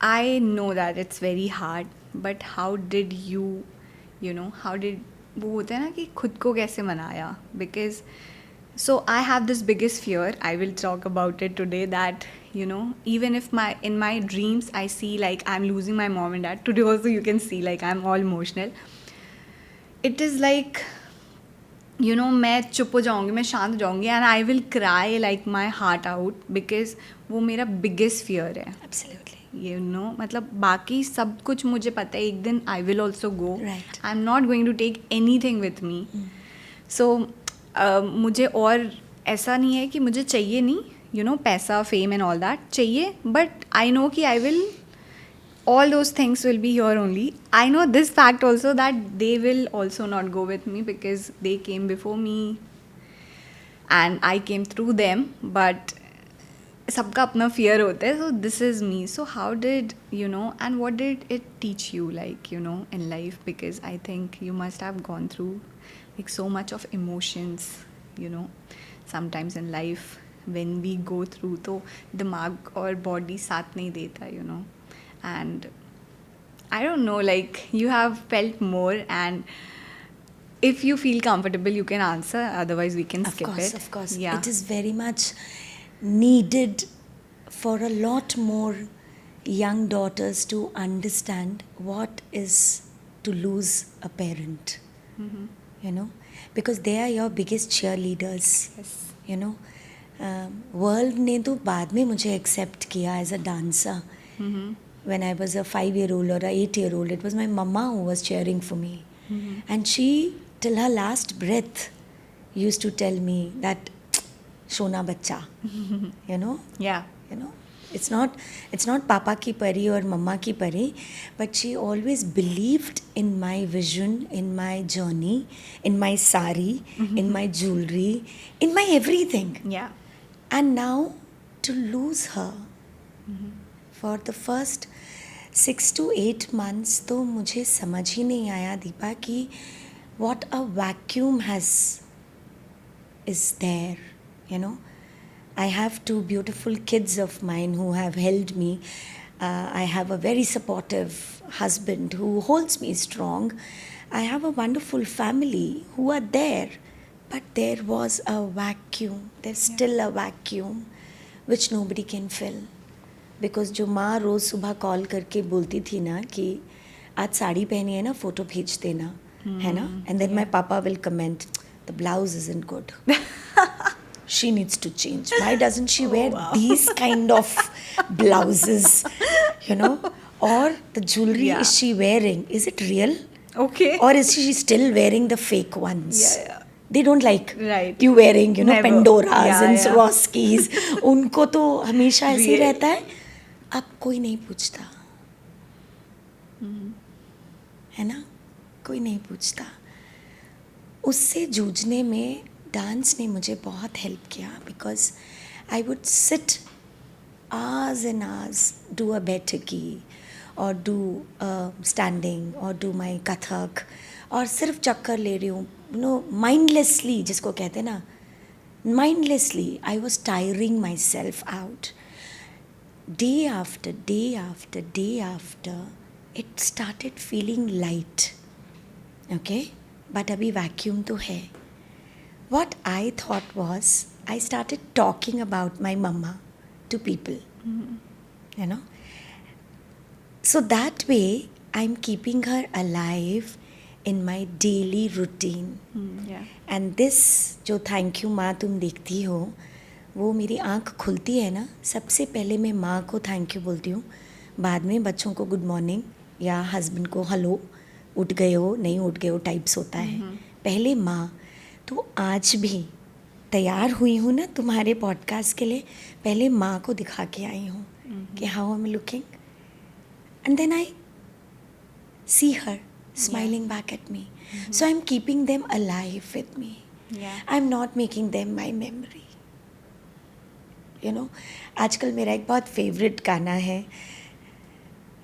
I know that it's very hard, but how did how did वो होता है ना कि खुद को कैसे मनाया? Because so I have this biggest fear, I will talk about it today, that even if in my dreams I see like I'm losing my mom and dad. Today also you can see like I'm all emotional. It is like मैं चुप हो जाऊँगी, मैं शांत हो जाऊँगी and I will cry like my heart out, because वो मेरा बिगेस्ट फियर है. Absolutely. मतलब बाकी सब कुछ मुझे पता है एक दिन I will also go. Right. I am not going to take anything with me. So मुझे और ऐसा नहीं है कि मुझे चाहिए नहीं पैसा, फेम एंड ऑल दैट चाहिए, बट आई नो कि I will, all those things will be here only. I know this fact also, that they will also not go with me because they came before me and I came through them. But सबका अपना fear होता है. So this is me. So how did and what did it teach you like in life? Because I think you must have gone through like so much of emotions you know, sometimes in life when we go through, तो दिमाग और body साथ नहीं देता, you know. And I don't know, like you have felt more, and if you feel comfortable, you can answer. Otherwise, we can skip it. Of course. Yeah. It is very much needed for a lot more young daughters to understand what is to lose a parent. You know, because they are your biggest cheerleaders. Yes. You know, world ने तो बाद में मुझे accept किया as a dancer. When I was a 5-year-old or a 8-year-old, it was my mama who was cheering for me. And she, till her last breath, used to tell me that, Shona bacha, you know, Yeah. you know, it's not papa ki pari or mama ki pari, but she always believed in my vision, in my journey, in my sari, in my jewelry, in my everything. Yeah. And now to lose her for the first 6 to 8 months, तो मुझे समझ ही नहीं आया दीपा कि what a vacuum is there, you know. I have 2 beautiful kids of mine who have held me. I have a very supportive husband who holds me strong. I have a wonderful family who are there. But there was a vacuum. There's still a vacuum which nobody can fill. Because जो माँ रोज़ सुबह call करके बोलती थी ना कि आज साड़ी पहनी है ना, फोटो भेज देना, है ना, and then my papa will comment, the blouse isn't good. She needs to change. Why doesn't she wear these kind of blouses, you know? Or the jewelry is she wearing? Is it real? Okay. Or is she still wearing the fake ones? Yeah. They don't like Right. you wearing, you know, Never. Pandoras Yeah, and yeah. Swarovskis. उनको तो हमेशा ऐसे ही Really? रहता है. अब कोई नहीं पूछता, है ना, कोई नहीं पूछता. उससे जूझने में डांस ने मुझे बहुत हेल्प किया. Because I would sit hours and hours, do a बैठकी और do standing और do my कथक और सिर्फ चक्कर ले रही हूँ, you know, mindlessly, जिसको कहते हैं ना, mindlessly I was tiring myself out. Day after day after day after, it started feeling light. Okay, but अभी vacuum तो है. What I thought was, I started talking about my mama to people, you know. So that way, I'm keeping her alive in my daily routine. Yeah. And this, जो thank you माँ तुम देखती हो, वो मेरी आँख खुलती है ना, सबसे पहले मैं माँ को थैंक यू बोलती हूँ. बाद में बच्चों को गुड मॉर्निंग या हस्बैंड को हेलो, उठ गए हो नहीं उठ गए हो टाइप्स होता है. पहले माँ. तो आज भी तैयार हुई हूँ ना तुम्हारे पॉडकास्ट के लिए, पहले माँ को दिखा के आई हूँ कि how I am looking. And then I see her smiling back at me. So I am keeping them alive with me. Yeah. I am not making them my memory. You know, आजकल मेरा एक बहुत favourite गाना है.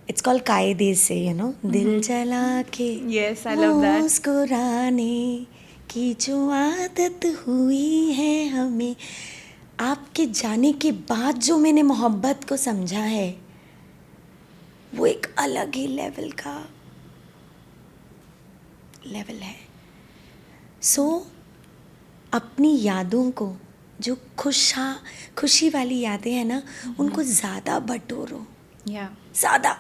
It's called कायदे से, you know, दिल जला के Yes, I love that. मुस्कुराने की जो आदत हुई है हमें, आपके जाने के बाद जो मैंने मोहब्बत को समझा है, वो एक अलग ही लेवल का लेवल है. सो अपनी यादों को, जो खुशी वाली यादें हैं ना, उनको ज़्यादा बटोरो, Yeah. ज़्यादा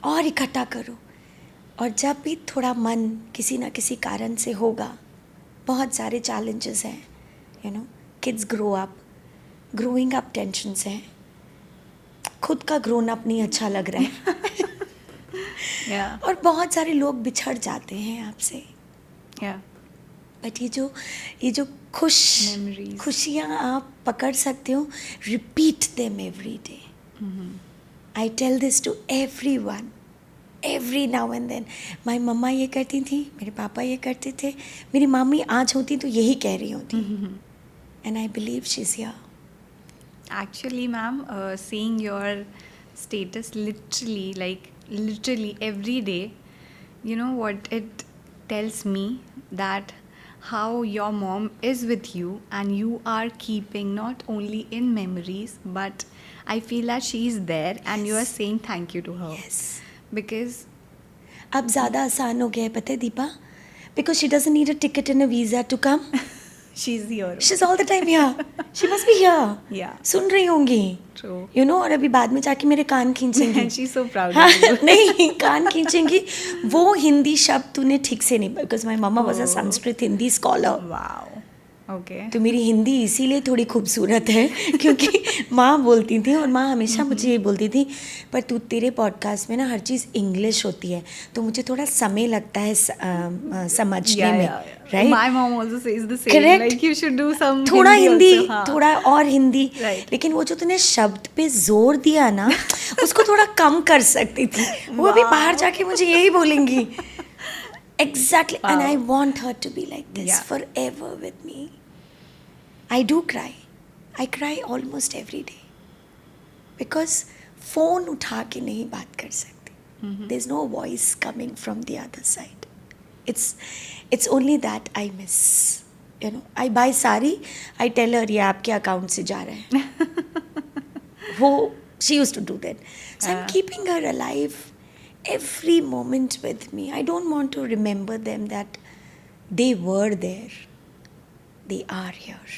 और इकट्ठा करो. और जब भी थोड़ा मन किसी ना किसी कारण से होगा, बहुत सारे चैलेंजेस हैं, you know, kids growing up tensions हैं, खुद का ग्रोन अप नहीं अच्छा लग रहा है. Yeah. और बहुत सारे लोग बिछड़ जाते हैं आपसे. Yeah. बट ये जो Memories. खुशियाँ आप पकड़ सकते हो, repeat them every day. I tell this to everyone, every now and then. My mama ये करती थी, मेरे पापा ये करते थे, मेरी मामी आज होती तो यही कह रही होती. And I believe she is here. Actually, ma'am, seeing your status literally every day, you know what it tells me? That how your mom is with you and you are keeping not only in memories, but I feel that she is there and you are Yes. saying thank you to her. Yes. Because अब ज़्यादा आसान हो गया है पता है Deepa, because she doesn't need a ticket and a visa to come. she's here. She is all the time here. She must be here. Yeah. सुन रही होंगी. True. यू नो, और अभी बाद में जाके मेरे कान खींचेंगी. And she's so proud हाँ, of you. नहीं कान खींचेंगी. वो हिंदी शब्द तूने ठीक से नहीं, because my mamma was a Oh. Sanskrit Hindi scholar. Wow. Okay. तो मेरी हिंदी इसीलिए थोड़ी खूबसूरत है क्योंकि माँ बोलती थी और माँ हमेशा मुझे ये बोलती थी, पर तू तेरे पॉडकास्ट में ना हर चीज़ इंग्लिश होती है तो मुझे थोड़ा समय लगता है समझने में. Right. My mom also says the same. Correct. Like you should do some थोड़ा हिंदी also, हाँ. थोड़ा और हिंदी. Right. लेकिन वो जो तूने शब्द पे जोर दिया ना उसको थोड़ा कम कर सकती थी. वो अभी बाहर जाके मुझे यही बोलेंगी. Exactly. Wow. And I want her to be like this Yeah. forever with me. I do cry. I cry almost every day. Because phone उठा के नहीं बात कर सकती. There's no voice coming from the other side. It's only that I miss. You know, I buy sari, I tell her ये आपके account से जा रहा है. वो she used to do that. So I'm keeping her alive every moment with me. I don't want to remember them that they were there. They are here.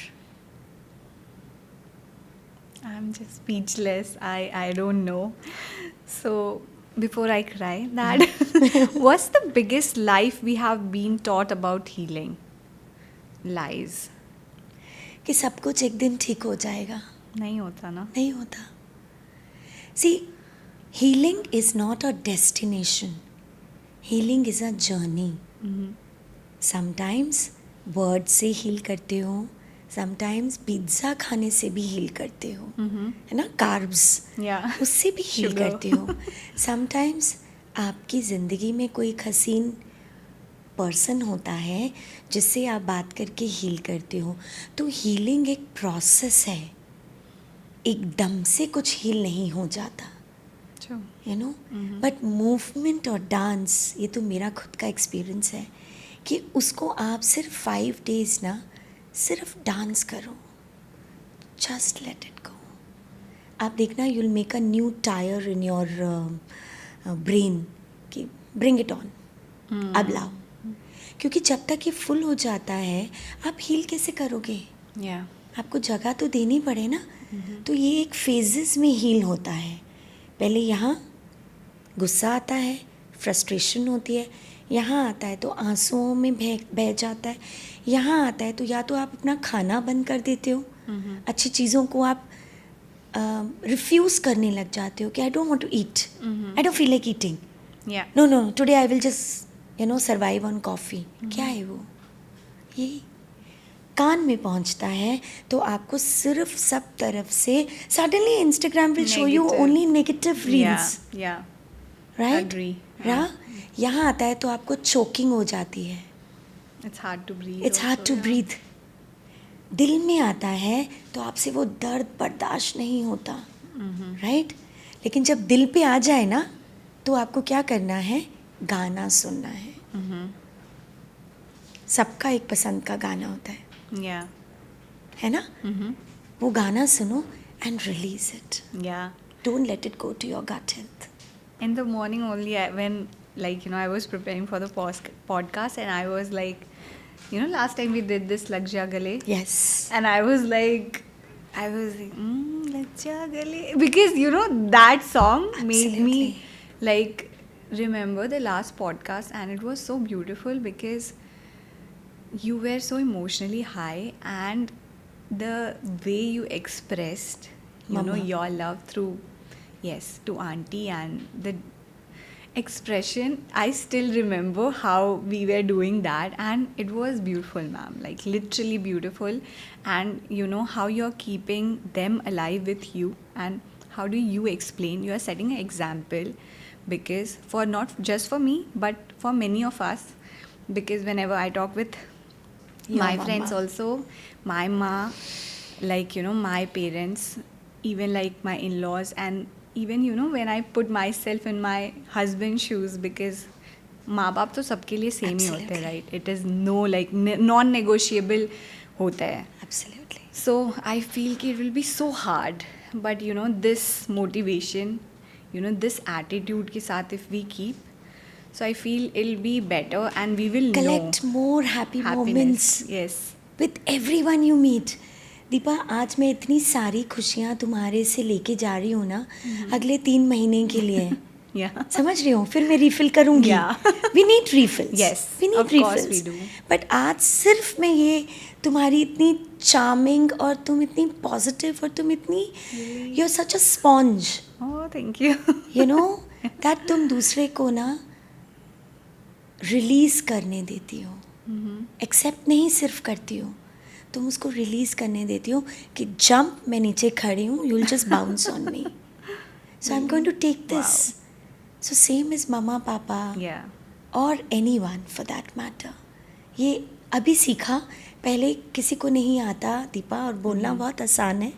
I'm just speechless. I don't know. So before I cry, that what's the biggest life we have been taught about healing? Lies. कि सब कुछ एक दिन ठीक हो जाएगा. नहीं होता ना. नहीं होता. See, healing is not a destination. Healing is a journey. Sometimes word से हील करते हो, समटाइम्स पिज्ज़ा खाने से भी हील करते हो, है ना, कार्ब्स, Yeah. उससे भी हील Sugar. करते हो. समटाइम्स आपकी ज़िंदगी में कोई एक हसीन पर्सन होता है जिससे आप बात करके हील करते हो. तो हीलिंग एक प्रोसेस है. एकदम से कुछ हील नहीं हो जाता, True. You know. But movement और डांस, ये तो मेरा खुद का एक्सपीरियंस है कि उसको आप सिर्फ 5 days ना सिर्फ डांस करो. जस्ट लेट इट गो. आप देखना, you will make a new tyre in your brain कि ब्रिंग इट ऑन, अब लाओ. क्योंकि जब तक ये फुल हो जाता है आप हील कैसे करोगे? Yeah. आपको जगह तो देनी पड़े ना. तो ये एक फेजेस में हील होता है. पहले यहाँ गुस्सा आता है, फ्रस्ट्रेशन होती है, यहाँ आता है तो आंसुओं में बह जाता है, यहाँ आता है तो या तो आप अपना खाना बंद कर देते हो, अच्छी चीज़ों को आप रिफ्यूज़ करने लग जाते हो कि I don't want to eat, I don't feel like eating, Yeah. No today I will just survive on coffee. क्या है वो? ये कान में पहुंचता है तो आपको सिर्फ सब तरफ से suddenly Instagram will show you Negative. Only negative Yeah. Reels, Yeah. Right. Agree. यहाँ आता है तो आपको चोकिंग हो जाती है. It's hard to breathe. It's hard also, to yeah. Breathe. दिल में आता है तो आपसे वो दर्द बर्दाश्त नहीं होता, राइट. लेकिन जब दिल पे आ जाए ना तो आपको क्या करना है? गाना सुनना है. सबका एक पसंद का गाना होता है, Yeah. है ना. वो गाना सुनो and release it. Yeah. Don't let it go to your gut health. In the morning only, when I was preparing for the podcast, and I was like, last time we did this Lag Ja Gale, yes. and I was like, Lag Ja Gale, because that song made me like remember the last podcast, and it was so beautiful because you were so emotionally high, and the way you expressed Mama. your love through, yes, to auntie, and the expression, I still remember how we were doing that, and it was beautiful, ma'am, like literally beautiful. And how you're keeping them alive with you, and how do you explain? You are setting an example, because for not just for me but for many of us, because whenever I talk with Your my mama. friends also, my ma, like my parents, even like my in-laws, and even when I put myself in my husband's shoes, because माँ बाप तो सबके लिए same ही होते हैं, Absolutely. Right? It is know like non negotiable होता है. Absolutely. So I feel कि it will be so hard, but you know this motivation, you know this attitude के साथ if we keep, so I feel it'll be better and we will Collect know more happy happiness. moments Yes. with everyone you meet. Deepa, आज मैं इतनी सारी खुशियाँ तुम्हारे से लेके जा रही हूँ ना, अगले 3 महीने के लिए. Yeah. समझ रही हूँ, फिर मैं रिफिल करूँगी. Yeah. We need refills. Yes, we need of course we refills. do. बट आज सिर्फ मैं ये तुम्हारी इतनी चार्मिंग और तुम इतनी पॉजिटिव और तुम इतनी you are such a sponge, Oh, thank you. You know, that तुम दूसरे को ना रिलीज करने देती हो. एक्सेप्ट नहीं सिर्फ करती हो, तुम उसको रिलीज करने देती हो कि जंप, मैं नीचे खड़ी हूँ, you will just bounce on me. So I am going to take this. So same is mamma papa Yeah. और anyone for that matter. ये अभी सीखा, पहले किसी को नहीं आता दीपा, और बोलना बहुत आसान है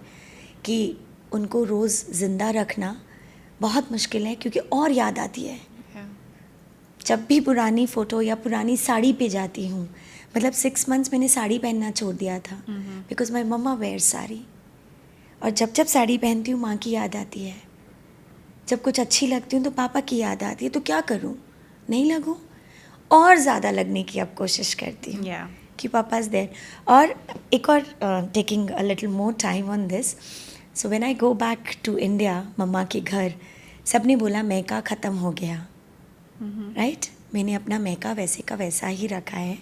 कि उनको रोज़ ज़िंदा रखना बहुत मुश्किल है, क्योंकि और याद आती है. Yeah. जब भी पुरानी फ़ोटो या पुरानी साड़ी पे जाती हूँ, मतलब 6 मंथ्स मैंने साड़ी पहनना छोड़ दिया था because my mamma wear sari. और जब जब साड़ी पहनती हूँ माँ की याद आती है. जब कुछ अच्छी लगती हूँ तो पापा की याद आती है. तो क्या करूँ, नहीं लगूँ, और ज़्यादा लगने की अब कोशिश करती हूँ Yeah. कि पापा इज़ देयर. और एक और taking a little more time on this. So when I go back to India, mama के घर, सबने बोला मैका ख़त्म हो गया. राइट, मैंने अपना मैका वैसे का वैसा ही रखा है.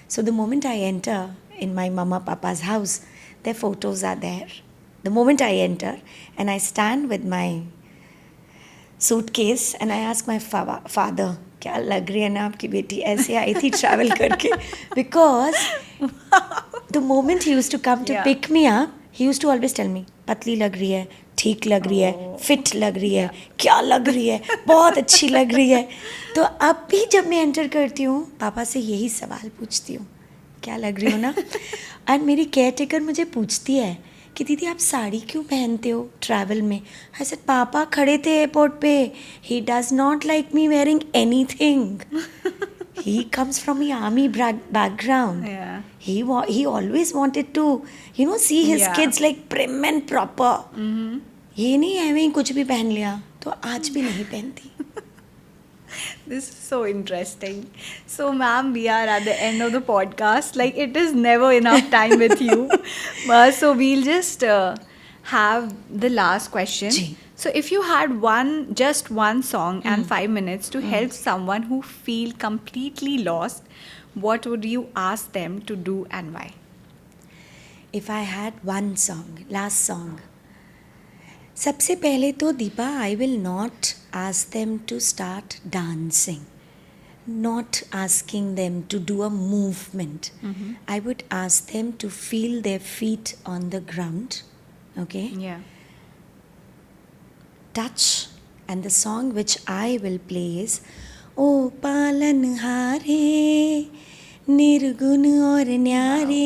So the moment I enter in my mamma papa's house, their photos are there. The moment I enter and I stand with my suitcase and I ask my father, क्या लग रही है ना आपकी बेटी, ऐसे आई थी ट्रैवल करके. Because the moment he used to come to Yeah. Pick me up, he used to always tell me, पतली लग रही है, ठीक लग रही है, फिट लग रही है, क्या लग रही है, बहुत अच्छी लग रही है. तो अब भी जब मैं एंटर करती हूँ, पापा से यही सवाल पूछती हूँ, क्या लग रही हो ना. एंड मेरी केयर टेकर मुझे पूछती है कि दीदी आप साड़ी क्यों पहनते हो ट्रैवल में. आई सेड पापा खड़े थे एयरपोर्ट पे, he does not like me wearing anything. He comes from A army background. Yeah. He always wanted to, you know, see his Yeah. kids like prim and proper. ये नहीं है मैं कुछ भी पहन लिया. तो आज भी नहीं पहनती. This is so interesting. So, ma'am, we are at the end of the podcast. Like, it is never enough time with you. So, we'll just have the last question. Ji. So, if you had just one song and 5 minutes to help someone who feel completely lost, what would you ask them to do and why? If I had one song, last song, सबसे पहले तो Deepa, I will not ask them to start dancing, not asking them to do a movement. I would ask them to feel their feet on the ground, okay? Yeah. Touch, and the song which I will play is O पालनहारे निर्गुण और न्यारे,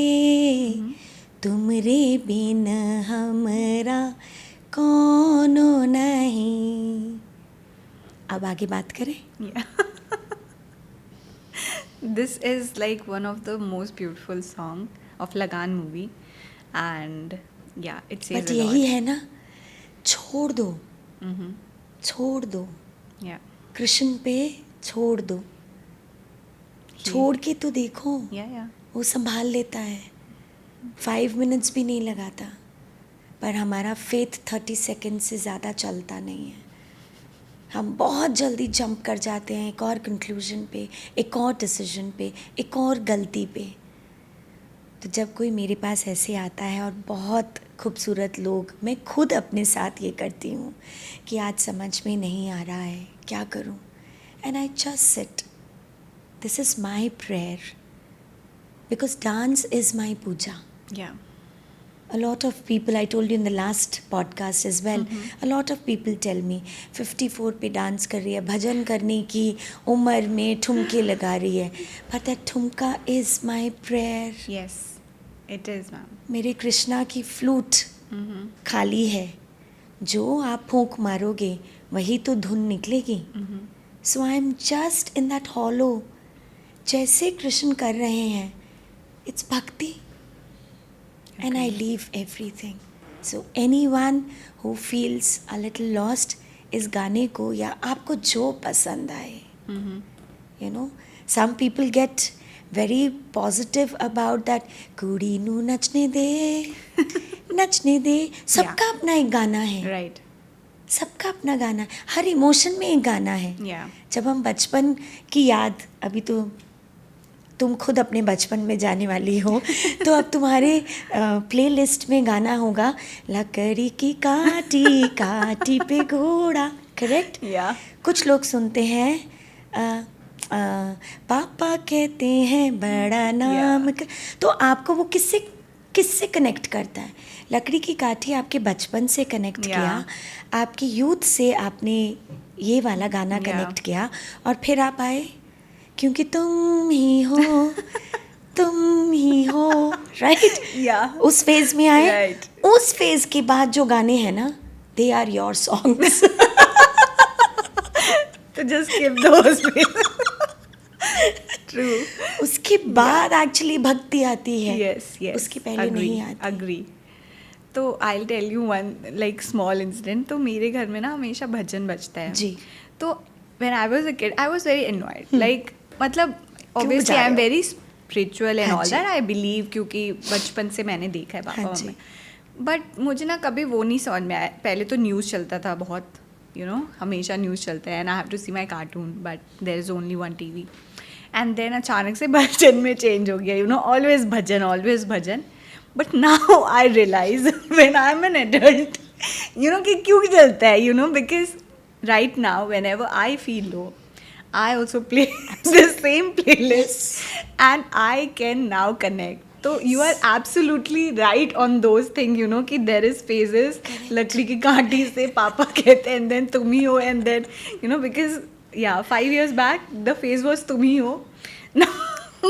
तुमरे बिन हमरा कोनो नहीं. अब आगे बात करें. Yeah. This is like one of the most beautiful song of Lagan movie, and yeah, it says but a यही lot. है ना, छोड़ दो, Mm-hmm. छोड़ दो, Yeah. कृष्ण पे छोड़ दो. छोड़ के तो देखो, Yeah, yeah. वो संभाल लेता है. 5 मिनट्स भी नहीं लगाता. पर हमारा फेथ 30 सेकेंड से ज़्यादा चलता नहीं है. हम बहुत जल्दी जंप कर जाते हैं एक और कंक्लूजन पे, एक और डिसीजन पे, एक और गलती पे. तो जब कोई मेरे पास ऐसे आता है, और बहुत खूबसूरत लोग, मैं खुद अपने साथ ये करती हूँ कि आज समझ में नहीं आ रहा है, क्या करूँ, and I just sit. This is my prayer, because dance is my puja. Yeah. A lot of people, I told you in the last podcast as well, a lot of people tell me 54 पे dance कर रही है, भजन करने की उम्र में ठुमके लगा रही है. But that ठुमका is my prayer. Yes, it is, ma'am. मेरे कृष्णा की फ्लूट खाली है, जो आप फूंक मारोगे वही तो धुन निकलेगी. So I am just in that hollow, जैसे कृष्ण कर रहे हैं. इट्स भक्ति. And I leave everything. So anyone who feels a little lost, इस गाने को या आपको जो पसंद आए, you know, some people get very positive about that. कुड़ी नू नचने दे, नचने दे. सबका अपना एक गाना है. Right. सबका अपना गाना है. हर इमोशन में एक गाना है. Yeah. जब हम बचपन की याद, अभी तो तुम खुद अपने बचपन में जाने वाली हो, तो अब तुम्हारे प्लेलिस्ट में गाना होगा लकड़ी की काटी काटी पे घोड़ा. करेक्ट. Yeah. कुछ लोग सुनते हैं पापा कहते हैं बड़ा नाम तो आपको वो किससे किससे कनेक्ट करता है? लकड़ी की काठी आपके बचपन से कनेक्ट किया, आपकी यूथ से आपने ये वाला गाना कनेक्ट किया, और फिर आप आए क्योंकि तुम ही हो, तुम ही हो. राइट. उस फेज में आए. Right. उस फेज के बाद जो गाने हैं ना, दे आर योर सॉन्ग्स. तो जस्ट गिव दोस. ट्रू. उसके बाद एक्चुअली भक्ति आती है. Yes, yes. उसके पहले नहीं आती. Agree. तो I tell you one like small incident. तो मेरे घर में ना हमेशा भजन बजता है. जी. तो when I was a kid I was very annoyed. Like मतलब obviously I am very spiritual and all that. I believe, क्योंकि बचपन से मैंने देखा है पापा में. बट मुझे ना कभी वो नहीं समझ में आया. पहले तो न्यूज़ चलता था बहुत, यू नो, हमेशा न्यूज़ चलता है and I have to see my cartoon, but there is only one TV. And then अचानक से भजन में चेंज हो गया, you know, always bhajan. But now I realize when I am an adult, you know, कि क्यों चलता है, you know, because right now whenever I feel low, I also play the same playlist and I can now connect. So you are absolutely right on those things, you know, कि there is phases. लकड़ी की काठी से पापा कहते हैं and then तुम ही हो, and then, you know, because yeah, 5 years back the phase was तुम ही हो. Now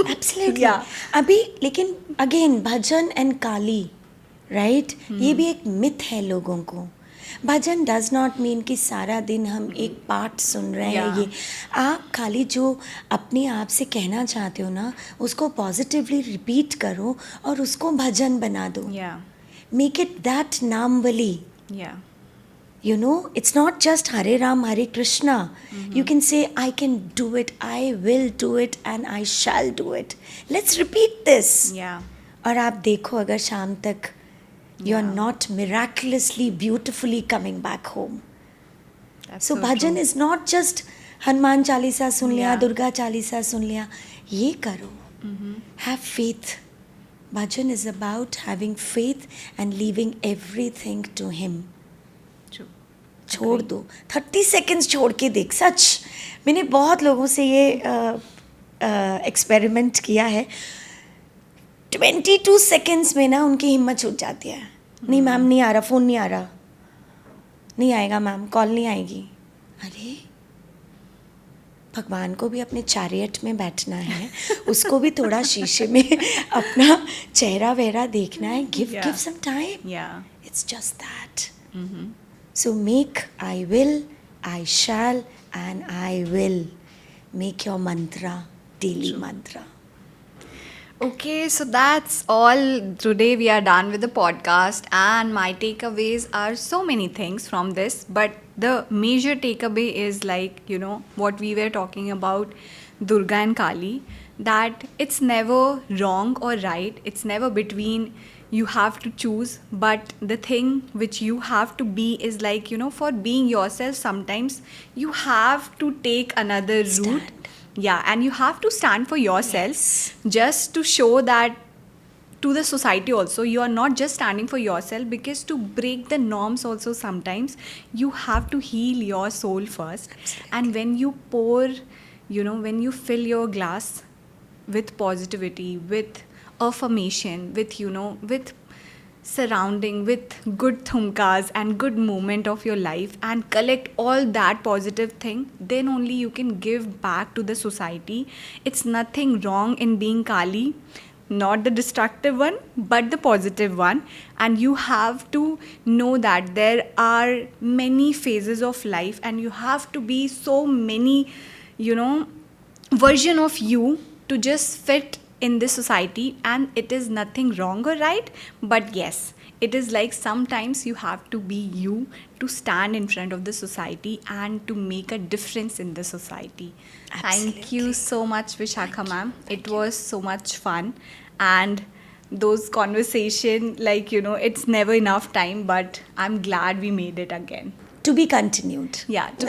Absolutely. yeah. अभी लेकिन again bhajan and Kali, right, ये भी एक मिथ है लोगों को. भजन डज नॉट मीन कि सारा दिन हम एक पाठ सुन रहे हैं. ये आप खाली जो अपने आप से कहना चाहते हो ना, उसको पॉजिटिवली रिपीट करो और उसको भजन बना दो. Make it that namavali. You know, it's not just Hare Ram, Hare Krishna. You can say, I can do it, I will do it, and I shall do it. Let's repeat this. और आप देखो अगर शाम तक you are not miraculously beautifully coming back home. So bhajan is not just Hanuman Chalisa सुन लिया, दुर्गा चालीसा सुन लिया. ये करो. Have faith. Bhajan is about having faith and leaving everything to him. छोड़ दो. 30 seconds छोड़ के देख. सच, मैंने बहुत लोगों से ये एक्सपेरिमेंट किया है. 22 seconds में ना उनकी हिम्मत छूट जाती है. नहीं मैम, नहीं आ रहा, फ़ोन नहीं आ रहा, नहीं आएगा मैम, कॉल नहीं आएगी. अरे भगवान को भी अपने चैरियट में बैठना है, उसको भी थोड़ा शीशे में अपना चेहरा वेहरा देखना है. Give some time. It's just that. So make I will, I shall and I will. Make your mantra daily mantra. Okay, so that's all. Today we are done with the podcast, and my takeaways are so many things from this, but the major takeaway is, like, you know, what we were talking about Durga and Kali, that it's never wrong or right, it's never between, you have to choose, but the thing which you have to be is, like, you know, for being yourself sometimes you have to take another route. And you have to stand for yourself, just to show that to the society also you are not just standing for yourself, because to break the norms also sometimes you have to heal your soul first. And when you pour, you know, when you fill your glass with positivity, with affirmation, with, you know, with surrounding with good thumkas and good moment of your life, and collect all that positive thing, then only you can give back to the society. It's nothing wrong in being Kali, not the destructive one, but the positive one. And you have to know that there are many phases of life, and you have to be so many, version of you to just fit in this society. And it is nothing wrong or right, but yes, it is like sometimes you have to be you to stand in front of the society and to make a difference in the society. Thank you Absolutely. so much, Vishakha ma'am. It was so much fun. And those conversation, it's never enough time, but I'm glad we made it again. To be continued. Yeah, to